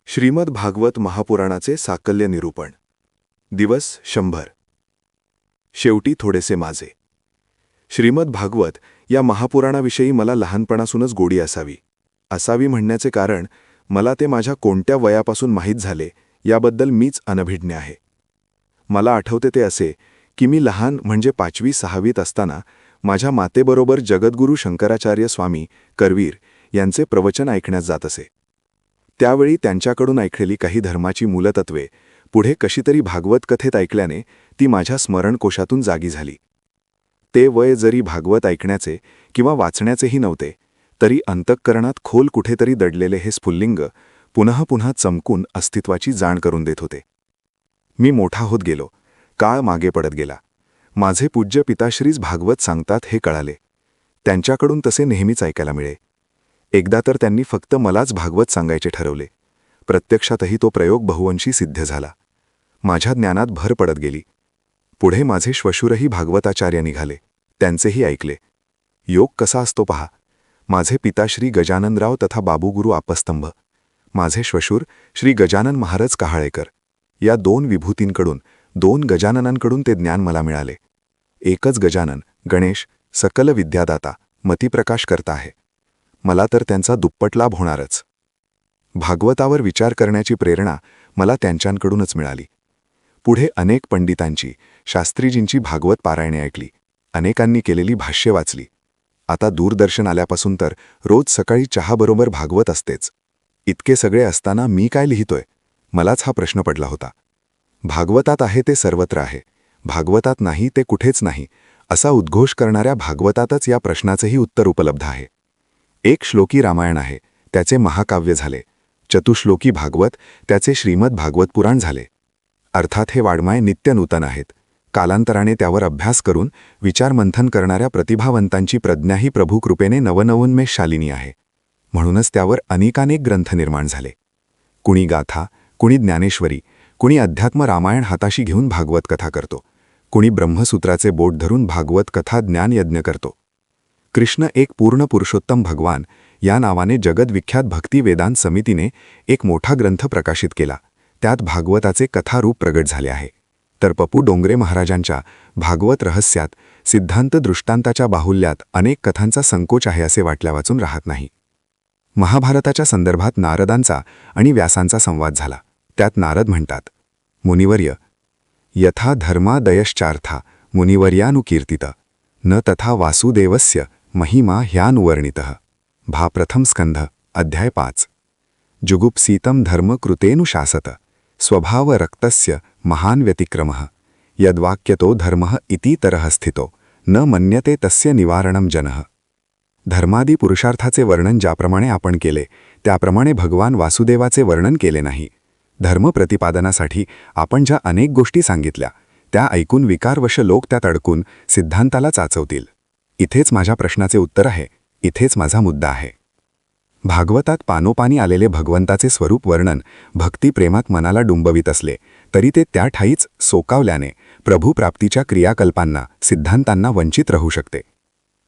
श्रीमद भागवत महापुराणाचे साकल्य निरूपण. दिवस 100. शेवटी थोडेसे माझे. श्रीमद भागवत या महापुराणाविषयी मला लहानपणासूनच गोडी असावी म्हणण्याचे कारण मला ते माझ्या कोणत्या वयापासून माहीत झाले याबद्दल मीच अनभिज्ञ आहे. मला आठवते ते असे की मी लहान म्हणजे 5वी-6वीत असताना माझ्या मातेबरोबर जगद्गुरू शंकराचार्य स्वामी करवीर यांचे प्रवचन ऐकण्यास जात असे. त्यावेळी त्यांच्याकडून ऐकलेली काही धर्माची मूलतत्वे पुढे कशीतरी भागवत कथेत ऐकल्याने ती माझ्या स्मरणकोशातून जागी झाली. ते वय जरी भागवत ऐकण्याचे किंवा वाचण्याचेही नव्हते, तरी अंतःकरणात खोल कुठेतरी दडलेले हे स्फुल्लिंग पुन्हा पुन्हा चमकून अस्तित्वाची जाण करून देत होते. मी मोठा होत गेलो. काळ मागे पडत गेला. माझे पूज्य पिताश्रीच भागवत सांगतात हे कळाले. त्यांच्याकडून तसे नेहमीच ऐकायला मिळे. एकदा तर त्यांनी फक्त मलाच भागवत सांगायचे ठरवले. प्रत्यक्षातही तो प्रयोग बहुअंशी सिद्ध झाला. माझ्या ज्ञानात भर पडत गेली. पुढे माझे श्वशुरही भागवताचार्य निघाले. त्यांचेही ऐकले. योग कसा असतो पहा. माझे पिता श्री गजाननराव तथा बाबूगुरू आपस्तंभ, माझे श्वशुर श्री गजानन महाराज कहाळेकर, या 2 विभूतींकडून 2 गजाननांकडून ते ज्ञान मला मिळाले. एकच गजानन गणेश सकल विद्यादाता मतिप्रकाश करता आहे. मला तर त्यांचा दुप्पट लाभ होणारच. भागवतावर विचार करण्याची प्रेरणा मला त्यांच्याकडूनच मिळाली. पुढे अनेक पंडितांची, शास्त्रीजींची भागवत पारायणे ऐकली. अनेकांनी केलेली भाष्ये वाचली. आता दूरदर्शन आल्यापासून तर रोज सकाळी चहाबरोबर भागवत असतेच. इतके सगळे असताना मी काय लिहितोय, मलाच हा प्रश्न पडला होता. भागवतात आहे ते सर्वत्र आहे, भागवतात नाही ते कुठेच नाही, असा उद्घोष करणाऱ्या भागवतातच या प्रश्नाचेही उत्तर उपलब्ध आहे. एक श्लोकी रामायण आहे, त्याचे महाकाव्य झाले. चतुश्लोकी भागवत, त्याचे श्रीमद भागवत पुराण झाले. अर्थात हे वाङ्मय नित्य नूतन आहेत. कालांतराने त्यावर अभ्यास करून विचारमंथन करणाऱ्या प्रतिभावंतांची प्रज्ञाही प्रभुकृपेने नवनवोन्मेषशालिनी आहे. म्हणूनच त्यावर अनेकानेक ग्रंथ निर्माण झाले. कुणी गाथा, कुणी ज्ञानेश्वरी, कुणी अध्यात्म रामायण हाताशी घेऊन भागवत कथा करतो, कुणी ब्रह्मसूत्राचे बोट धरून भागवत कथा ज्ञानयज्ञ करतो. कृष्ण एक पूर्ण पुरुषोत्तम भगवान या नावाने जगदविख्यात भक्ती वेदांत समितीने एक मोठा ग्रंथ प्रकाशित केला. त्यात भागवताचे कथारूप प्रगट झाले आहे. तर पप्पू डोंगरे महाराजांच्या भागवत रहस्यात सिद्धांत दृष्टांताच्या बाहुल्यात अनेक कथांचा संकोच आहे असे वाटल्या वाचून राहत नाही. महाभारताच्या संदर्भात नारदांचा आणि व्यासांचा संवाद झाला. त्यात नारद म्हणतात, मुनिवर्य, यथा धर्मादयश्चार्था मुनिवर्यानुकीर्तित न तथा वासुदेवस्य महिमा ह्यानुवर्णितः. भा प्रथम स्कंध अध्याय 5. जुगुप्सीतं धर्म कृतेनुशासत स्वभाव रक्तस्य महान व्यतिक्रमः यद्वाक्यतो धर्मः इतीतरः स्थितो न मन्यते तस्य निवारणं जनः. धर्मादी पुरुषार्थाचे वर्णन ज्याप्रमाणे आपण केले त्याप्रमाणे भगवान वासुदेवाचे वर्णन केले नाही. धर्म प्रतिपादनासाठी आपण ज्या अनेक गोष्टी सांगितल्या त्या ऐकून विकारवश लोक त्यात अडकून सिद्धांताला चाचवतील. इथेच माझ्या प्रश्नाचे उत्तर आहे. इथेच माझा मुद्दा आहे. भागवतात पानोपानी आलेले भगवंताचे स्वरूप वर्णन भक्तिप्रेमात मनाला डुंबवित असले तरी ते त्या ठाईच सोकावल्याने प्रभुप्राप्तीच्या क्रियाकल्पांना, सिद्धांतांना वंचित राहू शकते.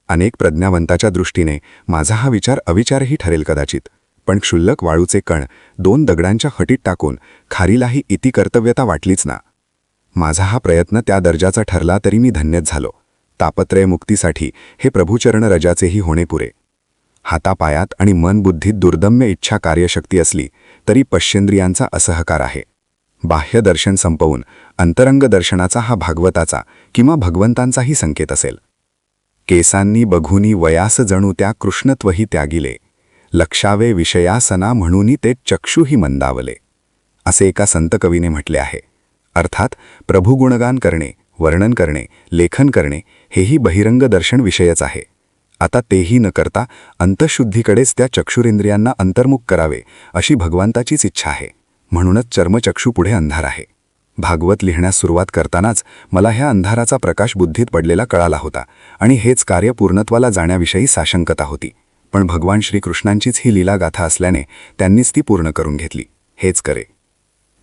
अनेक प्रज्ञावंताच्या दृष्टीने माझा हा विचार अविचारही ठरेल कदाचित, पण क्षुल्लक वाळूचे कण 2 दगडांच्या हटीत टाकून खारीलाही इति कर्तव्यता वाटलीच ना. माझा हा प्रयत्न त्या दर्जाचा ठरला तरी मी धन्यच झालो. तापत्रय मुक्तीसाठी हे प्रभुचरण रजाचेही होणे पुरे. हातापायात आणि मनबुद्धीत दुर्दम्य इच्छा कार्यशक्ती असली तरी पश्चेंद्रियांचा असहकार आहे. बाह्य दर्शन संपवून अंतरंग दर्शनाचा हा भागवताचा किंवा भगवंतांचाही संकेत असेल. केसांनी बघुनी वयास जणू त्या कृष्णत्वही त्यागिले, लक्षावे विषयासना म्हणूनी ते चक्षुही मंदावले, असे एका संत कवीने म्हटले आहे. अर्थात प्रभुगुणगान करणे, वर्णन करणे, लेखन करणे हेही बहिरंग दर्शन विषयच आहे. आता तेही न करता अंतःशुद्धीकडेच त्या चक्षुरेंद्रियांना अंतर्मुख करावे अशी भगवंताचीच इच्छा आहे. म्हणूनच चर्मचक्षु पुढे अंधार आहे. भागवत लिहिण्यास सुरुवात करतानाच मला ह्या अंधाराचा प्रकाश बुद्धीत पडलेला कळाला होता आणि हेच कार्य पूर्णत्वाला जाण्याविषयी साशंकता होती. पण भगवान श्रीकृष्णांचीच ही लीलागाथा असल्याने त्यांनीच ती पूर्ण करून घेतली. हेच करे.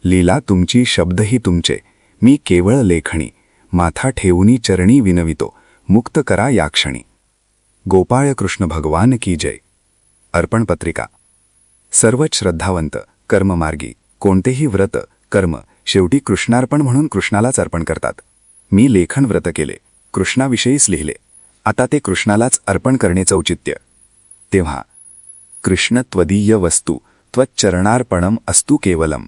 लीला तुमची शब्दही तुमचे, मी केवळ लेखणी, माथा ठेवूनी चरणी विनवितो, मुक्त करा या क्षणी. गोपाळ कृष्ण भगवान की जय. अर्पण पत्रिका. सर्वच श्रद्धावंत कर्ममार्गी कोणतेही व्रत कर्म शेवटी कृष्णार्पण म्हणून कृष्णालाच अर्पण करतात. मी लेखन व्रत केले, कृष्णाविषयीच लिहिले. आता ते कृष्णालाच अर्पण करण्याचं औचित्य. तेव्हा कृष्ण त्वदीय वस्तू त्वच्चरणार्पणम अस्तु केवलम.